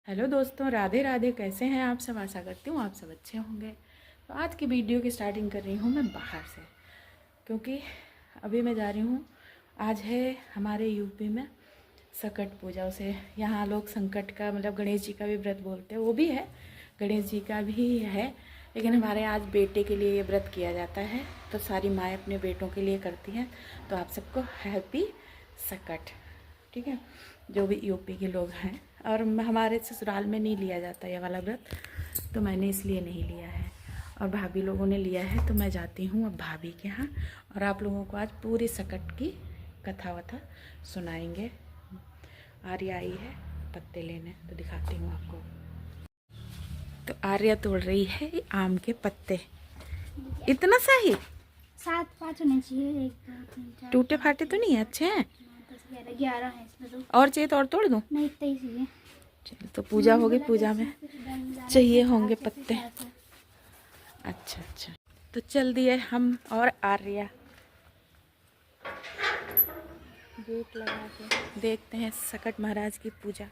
Hello दोस्तों, राधे राधे। कैसे हैं आप सब? आशा करती हूँ आप सब अच्छे होंगे। तो आज की वीडियो की स्टार्टिंग कर रही हूँ मैं बाहर से, क्योंकि अभी मैं जा रही हूँ। आज है हमारे यूपी में सकट पूजा। उसे यहाँ लोग संकट का मतलब गणेश जी का भी व्रत बोलते हैं, वो भी है, गणेश जी का भी है, लेकिन हमारे आज बेटे के लिए ये व्रत किया जाता है। तो सारी माएँ अपने बेटों के लिए करती हैं। तो आप सबको हैप्पी सकट, ठीक है, जो भी यूपी के लोग हैं। और हमारे ससुराल में नहीं लिया जाता ये वाला व्रत, तो मैंने इसलिए नहीं लिया है, और भाभी लोगों ने लिया है। तो मैं जाती हूँ अब भाभी के यहाँ, और आप लोगों को आज पूरी सकट की कथा वथा सुनाएंगे। आर्या आई है पत्ते लेने, तो दिखाती हूँ आपको। तो आर्या तोड़ रही है आम के पत्ते। इतना सा ही? 7-5 होने चाहिए। 1 2 3 4 टूटे फाटे तो नहीं? अच्छे हैं। 11 है इसमें तो। और चाहिए तो और तोड़ दूँ? नहीं, इतना ही चाहिए। चलो, तो पूजा होगी, पूजा में चाहिए होंगे पत्ते। अच्छा अच्छा, तो चल दिए हम और आर्या। गेट लगा के देखते हैं सकट महाराज की पूजा।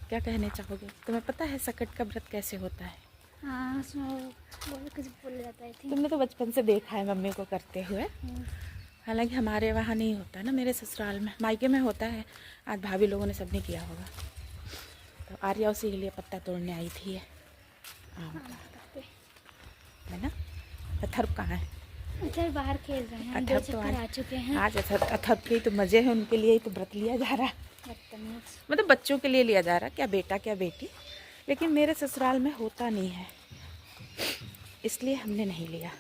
क्या कहने चाहोगे? तुम्हें पता है सकट का व्रत कैसे होता है? हाँ, उसमें कुछ बोल जाता है। तुमने तो बचपन से देखा है मम्मी को करते हुए। हालांकि हमारे वहाँ नहीं होता है ना, मेरे ससुराल में, मायके में होता है। आज भाभी लोगों ने सबने किया होगा। तो आर्या उसी के लिए पत्ता तोड़ने आई थी ये आम का, है ना। अथर्व कहाँ है? अथर्व बाहर खेल रहे हैं। 2 चक्कर आ चुके हैं। आज अथर्व के ही तो मज़े हैं, उनके लिए ही तो व्रत लिया जा रहा है। बदतमीज। मतलब बच्चों के लिए लिया जा रहा है, क्या बेटा क्या बेटी। लेकिन मेरे ससुराल में होता नहीं है, इसलिए हमने नहीं लिया।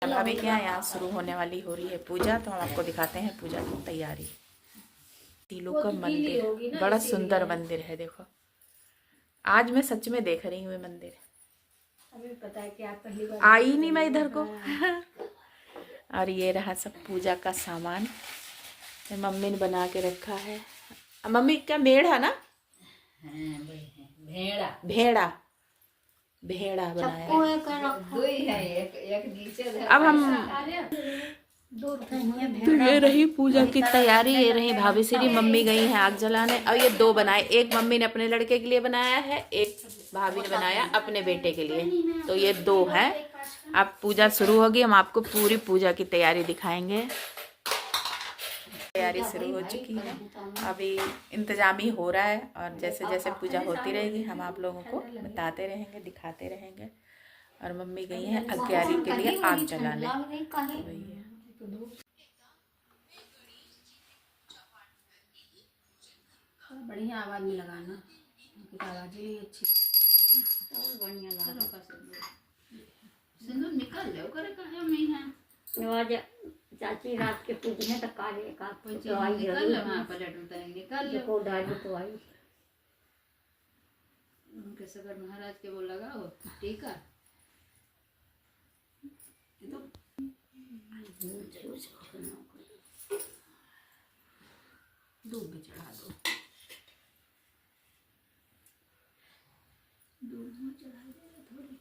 भाभी के यहाँ शुरू होने वाली हो रही है पूजा, तो हम आपको दिखाते हैं पूजा की तैयारी। तीलों का मंदिर, बड़ा सुंदर मंदिर है। देखो, आज मैं सच में देख रही हूँ ये मंदिर। अभी पता है कि आप पहली बार आई नहीं मैं इधर को। और ये रहा सब पूजा का सामान, ये मम्मी ने बना के रखा है। मम्मी क्या मेढ़ है ना? भेड़ा भेड़ा भेड़ा बनाया है। अब हम तो ये रही पूजा की तैयारी। ये रही भाभी श्री, मम्मी गई हैं आग जलाने। और ये 2 बनाए, एक मम्मी ने अपने लड़के के लिए बनाया है, एक भाभी ने बनाया अपने बेटे के लिए। तो ये 2 हैं। अब पूजा शुरू होगी, हम आपको पूरी पूजा की तैयारी दिखाएंगे। तैयारी शुरू हो चुकी है, अभी इंतजाम ही हो रहा है, और जैसे जैसे पूजा होती रहेगी हम आप लोगों को बताते रहेंगे, दिखाते रहेंगे। और मम्मी गई हैं अग्यारी के लिए आग जलाने। बढ़िया आवाज में लगाना, आवाज ही अच्छी, बहुत बढ़िया लगा। सिंदूर निकल जाओ करे कहे में है चाची रात के पूजने तक काले का कोई चीज निकल ले, वहां पलट उतर निकल ले को डाली तो आई उनके सगर महाराज के वो लगाओ टीका। ये तो दूध भी चढ़ा दो, दूध में चढ़ा दे थोड़ी।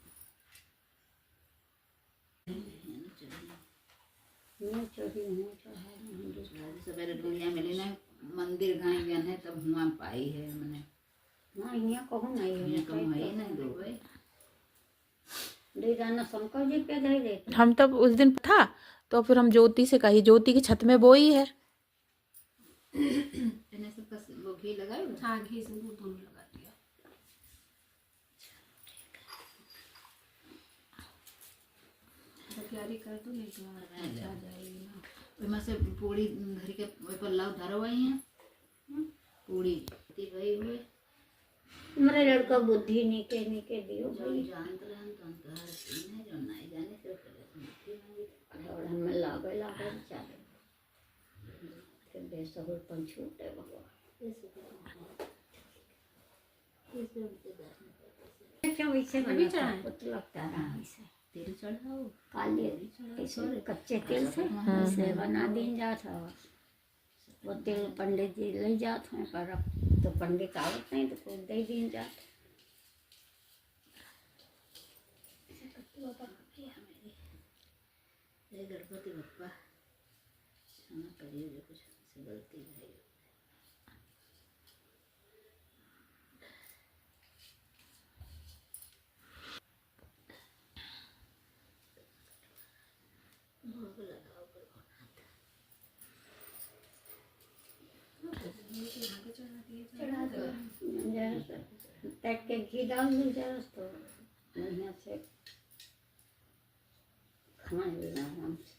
सवेरे दुनिया में लेना मंदिर गाय गन है तब हुआ पाई है मैंने ना यहाँ कहूँ नहीं कहूँ है ना दो भाई ले जाना शंकर जी पे दे दे। हम तब उस दिन था, तो फिर हम ज्योति से कही, ज्योति की छत में बोई है। इन्हें सब वो घी लगाए। हाँ, घी से दोनों लगा दिया। तैयारी कर दो, नहीं तो अच्छा जाएगी ना। वहाँ से पूड़ी धरी के पर लाव धरो आई हैं पूड़ी गई हुए। मेरा लड़का बुद्धि निके निके दियो भाई, जानते हैं तो है जो नहीं जाने से और हमें लागे लागे चले फिर बेसहुर पर छूटे भगवान। क्यों इसे बनाता है? तो लगता है इसे तेल चढ़ाओ, काले ऐसे कच्चे तेल से इसे बना दिन जात है। वो तेल पंडित जी ले जात हैं, पर अब तो पंडित आवत नहीं तो कोई दे दिन जात। गणपति बप्पा क्षमा करिए जो कुछ से गलती है। तक के घी डाल दीजिए तो बढ़िया से खाना लेना आराम से।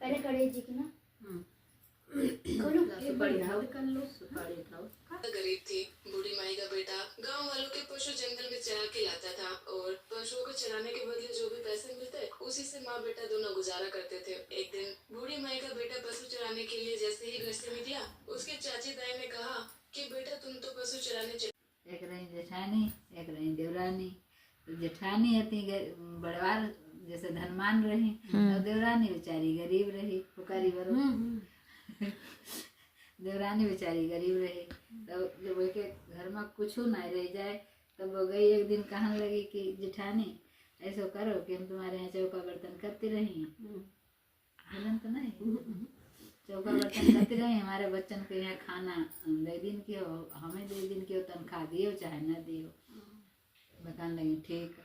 पहले कड़े जी की ना गरीब थी। बूढ़ी माई का बेटा गांव वालों के पशु जंगल में चरा के लाता था और पशुओं को चराने के बदले जो भी पैसे मिलते उसी से माँ बेटा दोनों गुजारा करते थे। एक दिन बूढ़ी माई का बेटा पशु चराने के लिए जैसे ही घर से निकला, उसके चाची ताई ने कहा कि बेटा तुम तो पशु चराने चले। एक रही जेठानी, एक रही देवरानी। तो जेठानी हती बड़वार जैसे धनमान रही, और देवरानी बेचारी गरीब रही, पुकारी बरो। देवरानी बेचारी गरीब रही। तो जब के घर में कुछ नहीं रह जाए तब वो गई एक दिन कहने लगी कि जेठानी ऐसा करो कि हम तुम्हारे यहाँ चौका बर्तन करती रही, भजन तो नहीं, चौका बर्तन करती रही, हमारे बच्चन को यहाँ खाना दे दिन की हो, हमें दे दिन की हो, तनख्वाह दियो चाहे न दियो। कहने लगी ठीक,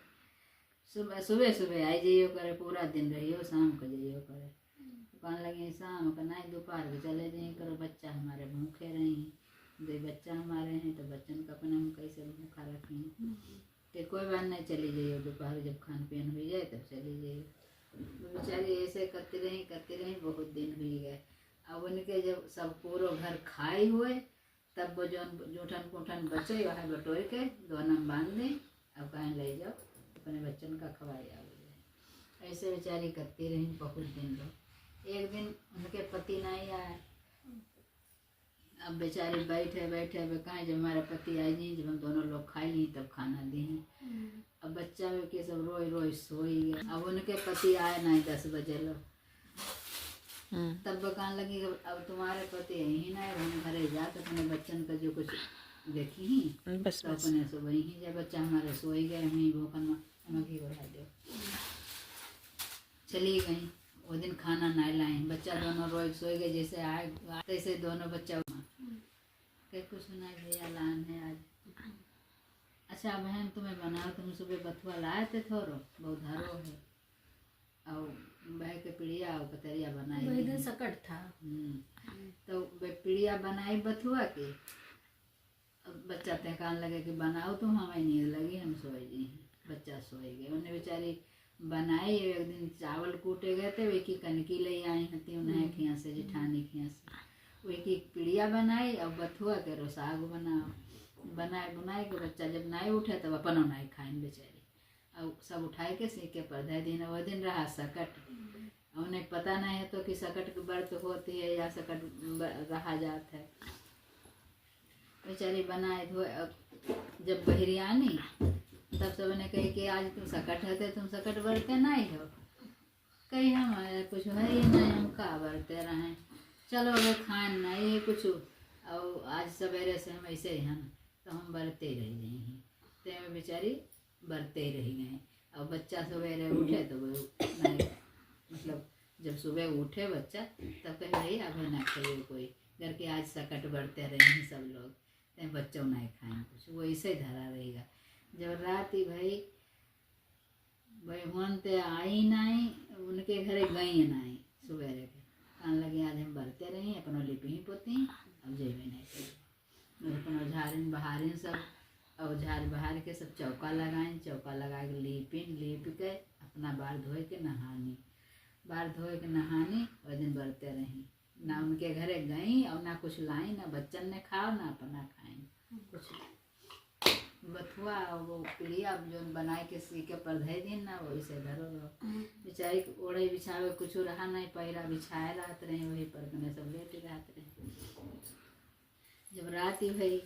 सुबह सुबह आई जाइयो करे, पूरा दिन रहियो, शाम को जाइयो करे। कहने लगी शाम को नहीं, दोपहर को चले जाइए करो, बच्चा हमारे भूखे रही, दो बच्चा हमारे हैं तो बच्चन का अपने हम कैसे भूखा रखें। कि कोई बात नहीं, चली जाइए, दोपहर जब खान पीन हो जाए तब चली जाइए। तो बेचारी ऐसे करती रही, बहुत दिन हो गए। अब उनके जब सब पूरा घर खाए हुए तब वो जो जूठन कुठन बचे वह बटोर के दोनों बांध दें, अब कहीं ले जाओ अपने बच्चन का खवाई आओ। ऐसे बेचारी करती रही बहुत दिन लोग। एक दिन उनके पति नहीं आए, अब बेचारी बैठे कहाँ जब हमारे पति आए नहीं, जब हम दोनों लोग खाए ली तब खाना दी। अब बच्चा के सब रोई सोई गए। अब उनके पति आए नहीं 10 बजे लोग, तब कहने लगी अब तुम्हारे पति यही ना, हम घरे जाते अपने बच्चन का जो कुछ देखी ही बस तो अपने सो वही जब बच्चा हमारे सोई गए, हम भूखन में घी बढ़ा दो चली गई। वो दिन खाना नहीं लाए, बच्चा दोनों रोज सोए गए, जैसे आए तैसे दोनों बच्चा कह कुछ सुना भैया लान है आज। अच्छा बहन तुम्हें बनाओ, तुम सुबह बथुआ लाए थे थोड़ो बहुत धरो है, और बह के पिड़िया और पतरिया बनाई, वही दिन सकट था। तो पिड़िया बनाई बथुआ की। बच्चा तहकान लगे कि बनाओ तुम, हमें नींद लगी, हम सोए जी। बच्चा सोए गए, उन्हें बेचारी बनाई। एक दिन चावल कूटे गए थे, वे की कनकी ले आई हती उन्हें खिया से, जेठानी खिया से, वे की पिड़िया बनाई और बथुआ के रो साग बनाए बुनाए के बच्चा जब नहीं उठे तब अपन नहीं खाइन बेचारी, और सब उठाए के सीखे पर दे दिन। वो दिन रहा सकट, उन्हें पता नहीं है तो कि सकट की व्रत होती है या सकट रहा जाता है। बेचारी बनाए धोए, जब बहरियानी तब सब ने कही कि आज तुम सकट है, तुम सकट बरते नहीं हो। कही हम कुछ है ही नहीं, हम का बरते रहे, चलो अगर खान नहीं है कुछ, और आज सवेरे से हम ऐसे ही हैं तो हम बरते रह गए हैं। तो बेचारी बरते रह गए। और बच्चा सवेरे उठे तो वो नहीं, मतलब जब सुबह उठे बच्चा तब कहे भाई अब ना खाइए कोई, घर के आज सकट बरते रहे हैं सब लोग, तो बच्चों नहीं खाएं कुछ, वो ऐसे धरा रहेगा। जब रात ही भाई हुन ते आई नहीं, उनके घरे गई नहीं, सवेरे के कहने लगे आज हम बरते रही अपनों लिपी ही पोती, अब जेबे नहीं करें अपनों झारिन बहारिन सब, और झाड़ बहार के सब चौका लगाएं, चौका लगा के लीप के अपना बार धोए के नहानी, बार धोए के नहानी। और दिन बरते रही, ना उनके घरे गई और ना कुछ लाई, ना बच्चन ने खाओ ना अपना खाएं कुछ। बथुआ वो पिड़िया जो बनाए के सीके पर धे दिन ना, वही से धरो रहो। बेचारी ओढ़े बिछावे कुछ रहा नहीं, पैरा बिछाए रहते रहे, वही पर कने सब लेट रहते रहे। जब रात ही भई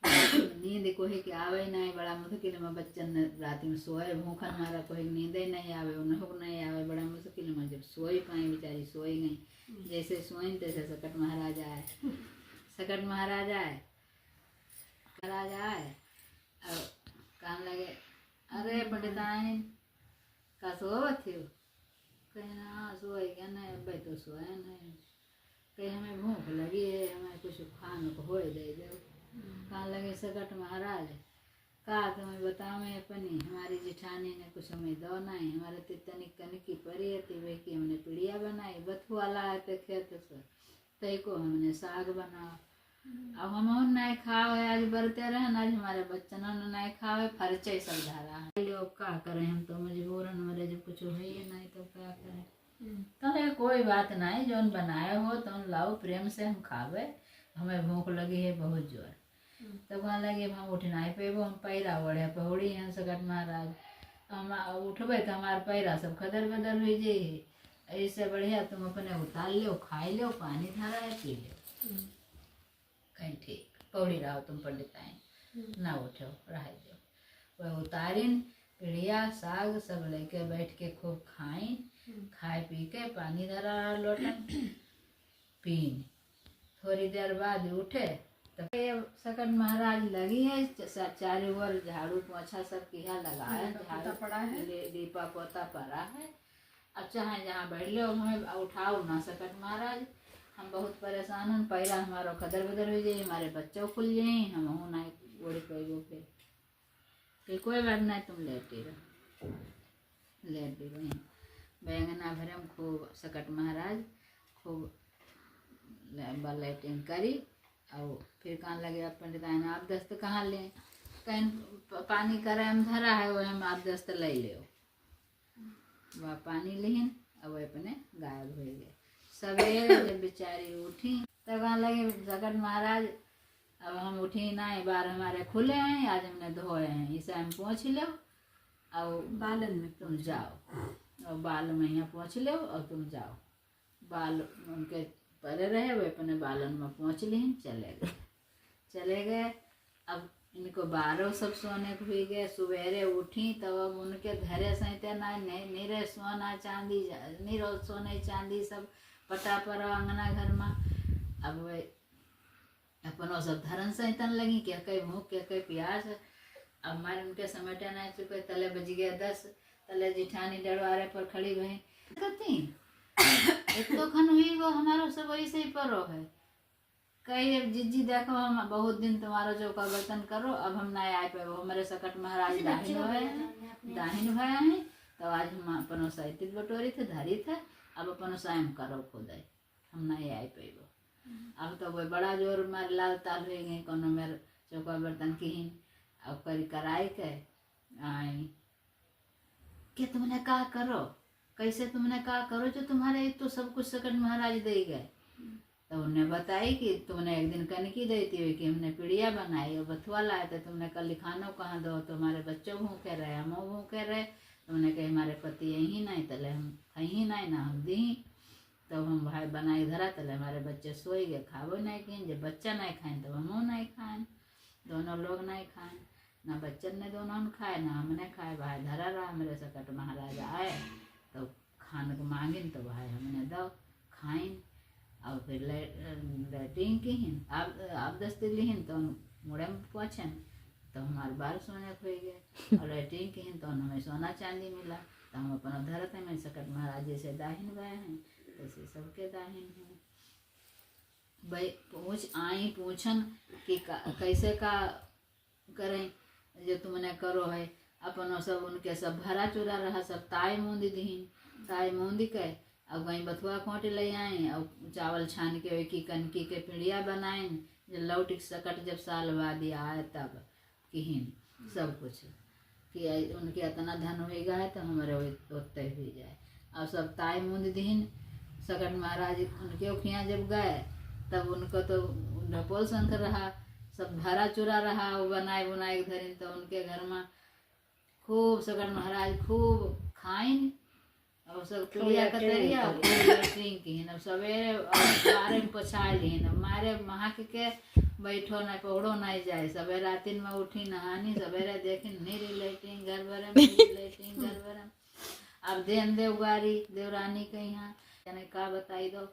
नींद कोहे के आवे नहीं, बड़ा मुश्किल में बच्चन रात में सोए भूखन मारा, कोहे नींद ही नहीं आवे, उन्हें नहीं आवे, बड़ा मुश्किल में जब सोई पाई बेचारी सोई गई। जैसे सोई तैसे सकट महाराज आए, सकट महाराज आए और कहने लगे अरे पंडिताइन का सोवत थी, कहना हाँ सोए क्या नहीं, अब तो सोए नहीं, कहीं हमें भूख लगी है, हमें कुछ खाने को हो दे दो। कहने लगे सकट महाराज का तुम्हें बताओ मैं अपनी, हमारी जेठानी ने कुछ हमें दो नहीं, हमारे तितनी कनकी परी थी, वे की हमने पिड़िया बथुआ लाए थे खेत से, तई को हमने साग बनाओ। अब हम नहीं खाओ है, आज बरते रहे आज हमारे बच्चन ने नहीं खाओ है, खर्चे सब धारा है। लोग क्या करें, हम तो मजबूरन मेरे जब कुछ है ही नहीं तो क्या करें। कहे कोई बात नहीं, जो बनाए हो तो लाओ प्रेम से हम खावे, हमें भूख लगी है बहुत जोर। तब वहाँ लगे हम उठ नहीं पेबो, हम पैरा ओढ़े पौड़ी हैं सकट महाराज, हम उठबे तो हमारे पैरा सब खदर बदर हो जाइए। ऐसे बढ़िया तुम अपने उतार लो, खाई लो, पानी धारा है पी लो, कहीं ठीक पौड़ी रहो तुम पंडित आए ना उठो रह जाओ। वह उतारिन पिड़िया साग सब लेके बैठ के खूब खाइन, खाए पी के पानी धरा लोटन पीन। थोड़ी देर बाद उठे तब सकट महाराज लगी है चारों ओर झाड़ू पोछा सब किया लगाया, झाड़ू पड़ा है, दीपा पोता पड़ा है। अब चाहे जहाँ बैठ लो, हमें उठाओ ना सकट महाराज, हम बहुत परेशान हैं, पैरा हमारा खदर बदर हो जाए, हमारे बच्चों खुल जाए, हम हूँ ना ओढ़ पेगो फिर कोई बात नहीं तुम लेटी रहो, लेटी रही। बैंगना भरम खूब सकट महाराज खूब लाइटिंग करी। और फिर कहाँ लगे पंडित आए आप दस्त कहाँ लें, कहीं पानी करे हम धरा है वह हम आप दस्त ले ले, वह पानी लिहिन और वह अपने गायब हो गए। सवेरे जब बेचारी उठी तब कहाँ लगे सकट महाराज अब हम उठी नहीं, बार हमारे खुले हैं, आज हमने धोए हैं, इसे हम पहुँच लो और बालन में तुम जाओ, और बाल में यहाँ पहुँच लो और तुम जाओ। बाल उनके परे रहे वे अपने बालन में पहुँच ली, चले गए। अब इनको 12 सब सोने को हुई गए। सवेरे उठी तब अब उनके घरे सहते नहीं रहे सोना चांदी, नहीं रहो सोने चांदी सब पटा पर अंगना घर में। अब वे अपनों सब धरन सहतन लगी, क्या कई भूख क्या कई प्यास। अब हमारे उनके समेटे नहीं चुके, तले बज गए 10, तले जिठानी डरवारे पर खड़ी भई कहती एक तो खन हुई वो हमारा सब वैसे ही परो है, कही जिज्जी देखो हम बहुत दिन तुम्हारा चौका बर्तन करो, अब हम नहीं आए पे। वो हमारे सकट महाराज दाहिन भया है, तो आज हम अपनो साहित्य बटोरी थे धरी थे, अब अपनो स्वयं करो खुद हम नहीं आए पे। अब तो वो बड़ा जोर मार लाल ताल हो गए, कोनो मेरे चौका बर्तन की अब करी कराई के आई कि तुमने कहा करो, कैसे तुमने कहा करो जो तुम्हारे तो सब कुछ सकट महाराज दे गए। तो उन्हें बताई कि तुमने एक दिन कनकी देती हुई कि हमने पिड़िया बनाई और बथुआ लाए थे, तुमने कल लिखानो कहाँ दो, तुम्हारे बच्चों भूखे रहे हम भूखे रहे, तुमने कही हमारे पति यही नहीं तले हम कहीं नहीं ना हम दी, तो हम भाई बनाई धरा तले हमारे बच्चे सोई गए, खाबो नहीं किन, जब बच्चा नहीं खाए तो हम नहीं खाएं, दोनों लोग नहीं खाएं, ना बच्चन ने दोनों ने खाए ना हमने खाए। भाई धरा रहा मेरे सकट महाराज आए तो खाने को मांगिन तो भाई हमने दो खाइन, और फिर लेटिंग की आप दस्ती लिहिन तो मुड़े में पहुँचन तो हमारे बाल सोने खुल गए, और लेटिंग की तो हमें सोना चांदी मिला, तो हम अपना धरत है। मैं सकट महाराज जैसे दाहिन गए हैं तैसे सबके दाहिन हैं। भाई पूछन कि कैसे का करें जो तुमने करो है, अपनों सब उनके सब भरा चूरा रहा, सब ताई मूंदी दीन, ताई मूंदी के अब वहीं बथुआ खोट ले आए और चावल छान के की कनकी के पिड़िया बनाए, जब लौट सकट जब साल बाद आए तब किहिन सब कुछ कि उनके इतना धन हो गया तो हमारे उतने हुई जाए। और सब ताई मूंद दीन सकट महाराज उनके उखियाँ जब गए तब उनको तो ढपोल शंख रहा, सब भरा चूरा रहा, वो बनाए बुनाए धरिन, तो उनके घर में खूब सकट महाराज खूब खाइन और सब पिड़िया कतरिया लैट्रिन की। अब सवेरे बारे में पछा लीन, मारे महक के बैठो नहीं पौड़ो नहीं जाए, सवेरे रातिन में उठी नहानी, सवेरे देखी नीरी लैट्रिन घर भरम, लैट्रिन घर भरम। अब देन देवगारी देवरानी के यहाँ यानी का बताई दो,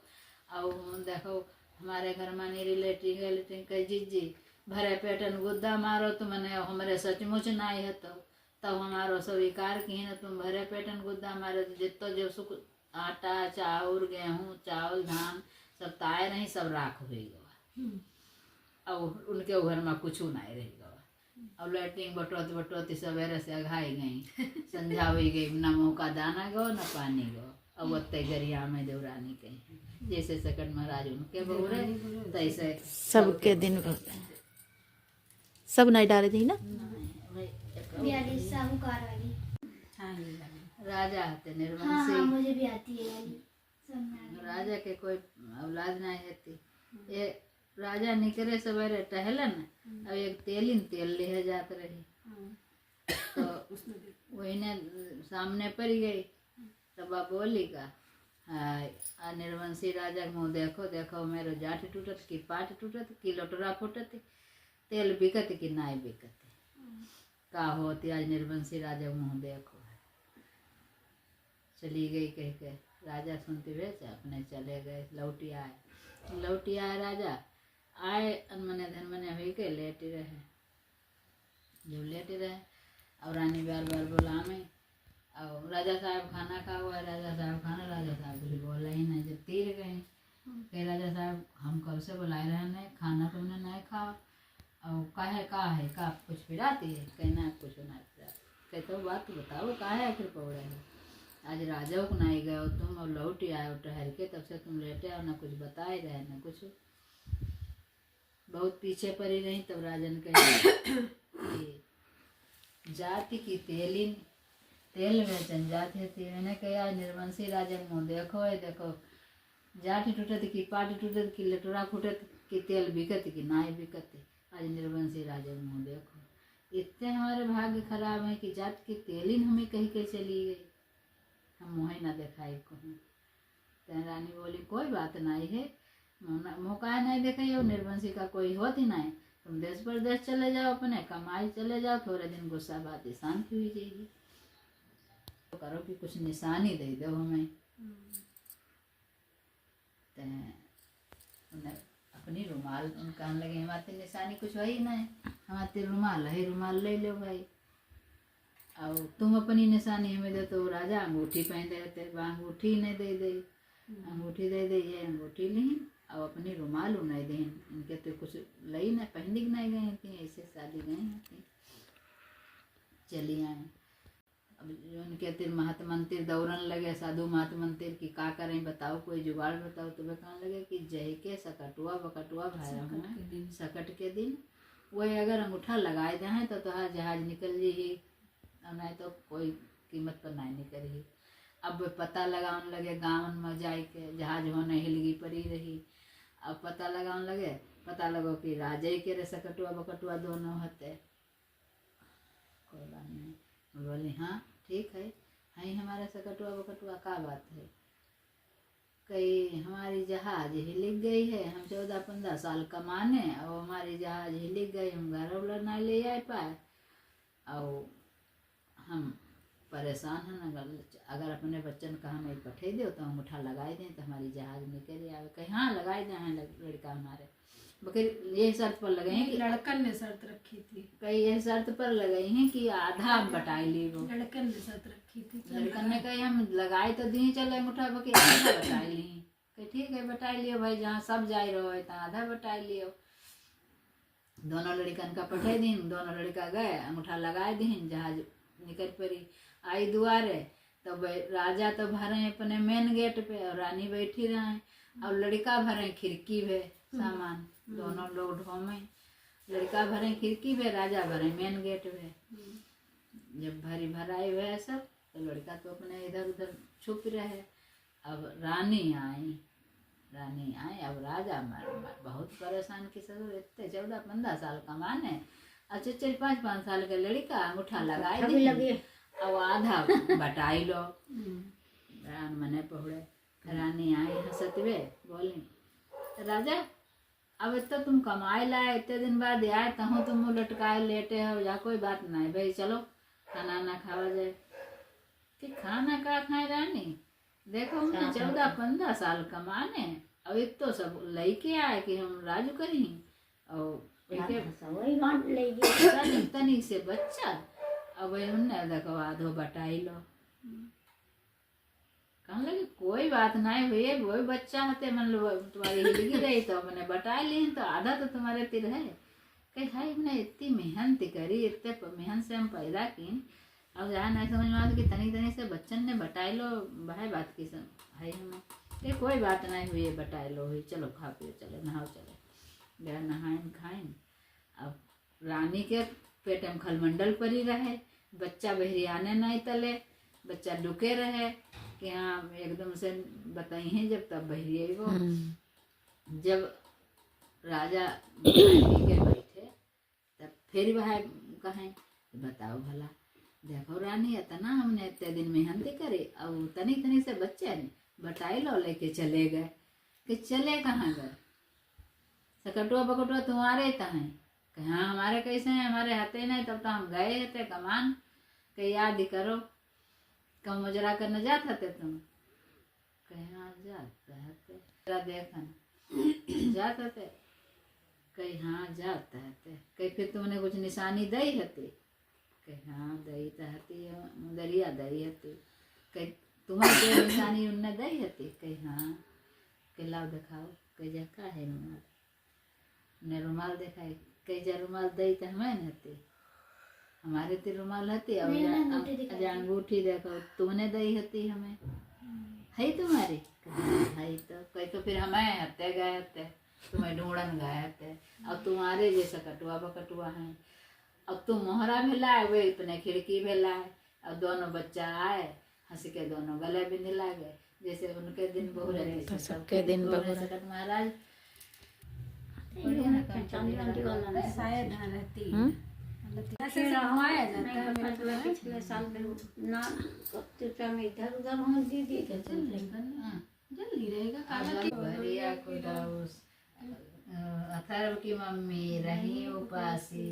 और देखो हमारे घर में नीरी लैट्रिन कह जिज्जी भरे पेटन गुद्दा मारो तो मैंने हमारे सचमुच नहीं है, तो तब हमारो स्वीकार की न तुम भरे पेटन गुद्दा मारे, जितो जो सुख आटा चाउर गेहूँ चावल धान सब ताए नहीं सब राख हुई गवा, और उनके घर में कुछ नहीं रह गवा। और लैट्रिन बटोती बटोती सवेरे से अघाई गई, संझा हुई गई, न मुँह का दाना गो न पानी गो, अब ओत्ते गरिया में देवरानी कहीं जैसे सकट महाराज उनके बहुरे तैसे सबके दिन भर सब नहीं डाले दी ना। साहूकार वाली। हाँ ये वाली। राजा थे हाँ निर्वंशी। हाँ मुझे भी आती है वाली। सब राजा के कोई औलाद नहीं होती। ये राजा निकले सवेरे टहलन अब एक तेलिन तेल ले जात रही तो वही ने सामने पड़ गई। तब बोली का हाँ निर्वंशी राजा के मुँह देखो देखो मेरो जाठ टूटत की पाट टूटत की लोटरा फूटत तेल बिकत की नाई बिकत का होती आज निर्वंशी राजा मुँह देखो। चली गई कह के राजा सुनते हुए अपने चले गए। लौटी आए राजा आए अनमने धनमने हुई के लेटे रहे। जब लेटे रहे और रानी बार बार बुलावे और राजा साहब खाना खा हुआ है। राजा साहब खाना राजा साहब कुछ बोला ही नहीं। जब तीर गए कहे राजा साहब हम कब से बुलाए रहे नहीं खाना तुमने नहीं खाओ और काहे का है का कुछ पिराती है कहना कुछ नहीं पिरा कह तो बात तो बताओ काहे आखिर पौड़े है। आज राजा को नहीं गए तुम और लौट आए ठहर के तब से तुम लेटे और ना कुछ बताए रहे ना कुछ। बहुत पीछे पड़ी रही तब राजन कहे जाति की तेलिन तेल में जनजाति थी। मैंने कहा निर्वंशी राजा मुँह देखो है देखो जाति टूटत की पाट टूटत की लटोरा फूटत की तेल बिकत की नाई बिकत। आज निर्वंशी राजा मुँह देखो इतने हमारे भाग्य खराब है कि जात की तेलिन हमें कहीं के चली गई हम मुँह ना दिखाई कहूँ। तो रानी बोली कोई बात नहीं है मौका नहीं देखे और निर्वंशी का कोई होती नहीं तुम देश परदेश चले जाओ अपने कमाई चले जाओ थोड़े दिन गुस्सा बात शांति हुई जाएगी तो करो कि कुछ निशानी दे दो हमें। तो उन्हें अपनी रुमाल उन कहने लगे हमारे निशानी कुछ है ही नहीं हमारे रुमाल है रुमाल ले लो भाई और तुम अपनी निशानी हमें दे तो राजा अंगूठी पहन देते अंगूठी नहीं दे दे अंगूठी दे दे ये अंगूठी ली और अपनी रुमाल उन्हें दें इनके तो कुछ लई ना पहन के नहीं गई थी ऐसे शादी गई थी। चली आए अब जो उनके तिर महत मंदिर दौड़न लगे साधु महत मंदिर की का करें बताओ कोई जुगाड़ बताओ तो वे कहने लगे कि जय के सकटुआ बकटुआ भाया हूँ सकट के दिन वही अगर अंगूठा लगाए जाए तो तुहार जहाज निकल जी नहीं तो कोई कीमत पर नहीं निकली। अब पता लगाने लगे गाँव में जाए के जहाज होने हिलगी पड़ी रही। अब पता लगाने लगे पता लगो कि राजे के रे सकटुआ बकटुआ दोनों होते। कोई बात नहीं बोली हाँ ठीक है हमारा सकटुआ बकटुआ का बात है कई हमारी जहाज हिलिक गई है हम 14-15 साल कमाने और हमारी जहाज हिलिक गई हम घर उलर नहीं ले आ पाए और हम परेशान हैं अगर अपने बच्चन का हमें पठे दो तो अंगूठा लगाए दें तो हमारी जहाज निकल आवे कहीं हाँ लगाए दें हैं लड़का हमारे बकर ये शर्त पर लगे हैं कि लड़कन ने शर्त रखी थी कई ये शर्त पर लगे हैं कि आधा हम बटाई ली वो लड़कन ने शर्त रखी थी लड़कन ने कही हम लगाए तो दी चलो अंगूठा बके आधा बटाई ली कही ठीक है बटाई लियो भाई जहाँ सब जाए रहो है तो आधा बटाई लियो। दोनों लड़कन का पठे दिन दोनों लड़का गए अंगूठा लगाए दिन जहाज निकल पड़ी आई दुआरे तो राजा तो भरे अपने मेन गेट पे और रानी बैठी रहे और लड़का भरे खिड़की पे सामान दोनों लोग ढोमे लड़का भरे खिड़की पे राजा भरे मेन गेट पे। जब भरी भराई हुए सब तो लड़का तो अपने इधर उधर छुप रहे। अब रानी आई अब राजा बहुत परेशान की सब इतने 14-15 साल कमाने अच्छा 4-5 साल का लड़का अंगूठा लगाए लगे अब आधा बटाई लो रान मने पहुड़े। रानी आई हंसतवे बोली राजा अब तो तुम कमाए लाए इतने दिन बाद आए तहो तुम लटकाए लेटे हो या कोई बात नहीं भाई चलो खाना ना खावा जाए कि खाना का खाए रानी देखो हमने 14-15 साल कमाने अब एक तो सब लड़के आए कि हम राजू करी और तनी से बच्चा अब उनने देखो आधो बटाई लो कहने लगे कोई बात नहीं हुई वही बच्चा होते मन लो तुम्हारी हिलगी रही तो मैंने बटाई ली तो आधा तो तुम्हारे तिर है कही भाई हमने इतनी मेहनत करी इतने मेहनत से हम पैदा की अब जहाँ नहीं समझ में आता कि तनी तनी से बच्चन ने बटाई लो भाई बात की है हमें कि कोई बात नहीं हुई है बटाई लो हुई चलो खा पियो चले नहाओ चले गया नहाइन खाइन। अब रानी के पेट में खलमंडल परी रहे बच्चा बहरियाने नहीं तले बच्चा डुके रहे कि हाँ एकदम से बताई हैं जब तब बहरिए वो जब राजा के बैठे तब फिर वह कहें बताओ भला देखो रानी इतना हमने इतने दिन मेहनती करी अब तनी तनी से बच्चे ने बटाई लो लेके चले गए कि चले कहाँ गए सकटुआ बकटुआ तुम्हारे तहाँ कि हाँ हमारे कैसे हैं हमारे हाथे नहीं तब तो हम गए थे कमान के याद ही करो कम मुजरा करने जाते थे तुम कहीं हाँ जाते देखन जाते थे कहीं हाँ जाते थे कहीं फिर तुमने कुछ निशानी दई हती कहीं हाँ दई हती मुदरिया दई हती कहीं तुम्हारे कोई निशानी उनने दई हती कहीं हाँ कहीं लाओ दिखाओ कहीं जा का है रुमाल ने रुमाल दिखाई कहीं जा रुमाल दई तो हमें हती हमारे ते रुमाल हती और अंगूठी देखो तुमने दई हती हमें है तुम्हारी है तो कहीं तो फिर हमें हते गए हते तुम्हें ढूंढन गए थे अब तुम्हारे जैसा कटुआ बकटुआ है अब तुम मोहरा भी लाए वे अपने खिड़की भी लाए अब दोनों बच्चा आए हंस के दोनों गले भी मिला गए जैसे उनके दिन बहु रहे थे सबके दिन बहु सकट महाराज शायद हाँ रहती है ऐसे फिर रखवाया नहीं जाता है तो फसला पिछले साल ना कब में इधर उधर हो दीदी के जल्दी रहेगा काला की भरिया को दाऊस अथर्व की मम्मी रही उपासी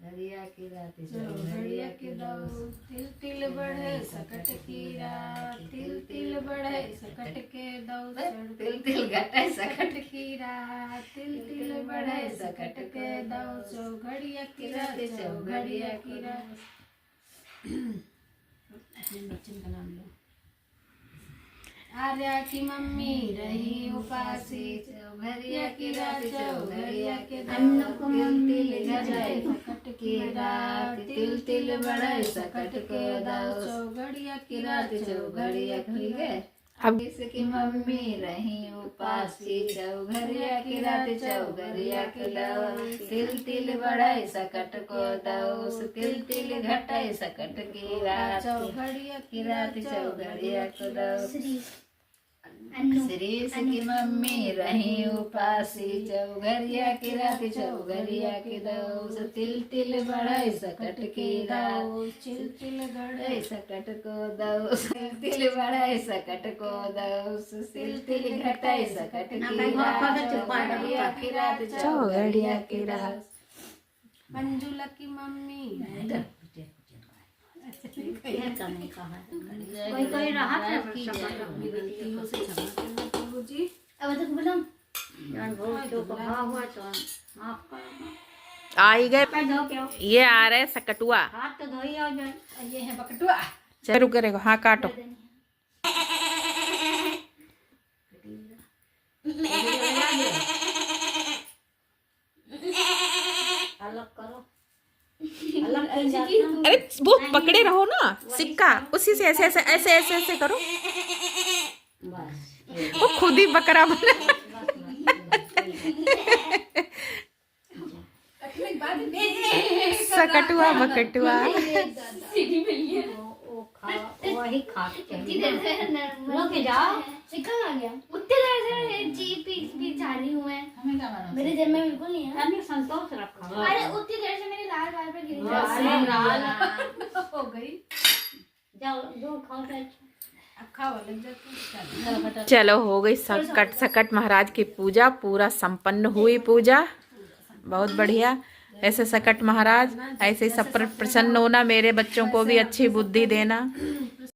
भरिया की रात भरिया के दाऊ तिल तिल बढ़े सकट की रात तिल तिल बढ़े सकट के दाऊ तिल तिल घटे सकट की रात तिल तिल बढ़े सकट के दाऊ चौघड़िया की रात चौघड़िया की रात अपने बच्चन का नाम लो आर्या की मम्मी रही उपासी चौघड़िया की रात चौघड़िया के सकट की रात तिल तिल बढ़े सकट के दाऊ चौघड़िया की रात चौघड़िया की गए अब इसकी मम्मी रही उपासी चौघड़िया की रात चौघड़िया के दाऊ तिल तिल बढ़े सकट को दाऊ तिल तिल घटे सकट की रात चौघड़िया की रात चौघड़िया को दाऊ अन्नू श्रीष की मम्मी रही उपासी चौघड़िया की रात चौघड़िया की दाऊ तिल तिल बढ़े सकट की रात चिल चिल गड़े बढ़े सकट को दाऊ तिल बढ़े सकट को दाऊ तिल तिल घटे सकट की रात चौघड़िया की रात चौघड़िया की रात मंजुला की मम्मी नहीं कहा कोई कोई रहा था गलतियों से क्षमा करना प्रभु जी अब तक बोला जन बहुत तो कहा हुआ तो माफ करो आ ही गए पैर धो क्यों ये आ रहे सकटुआ हाथ तो धोई आओ जाए ये है बकटुआ चलो करेगा हाँ काटो अलग करो अलग की जाता अरे वो पकड़े रहो ना सिक्का उसी से ऐसे ऐसे ऐसे ऐसे ऐसे करो बस वो खुद ही बकरा बना सकटुआ बकटुआ वो खा वही खा के जाओ चिकन आ गया उतने देर से जी पी जा रही हूँ मैं हमें क्या मालूम मेरे दिल में बिल्कुल नहीं है यानी संतोष रखा अरे उतनी देर से मेरी लाल बाल पे गिरी अरे लाल हो गई जाओ जो खाओ तो अखा वाले जब चलो हो गई सकट सकट महाराज की पूजा पूरा संपन्न हुई पूजा बहुत बढ़िया। ऐसे सकट महाराज ऐसे सब पर प्रसन्न होना मेरे बच्चों को भी अच्छी बुद्धि देना।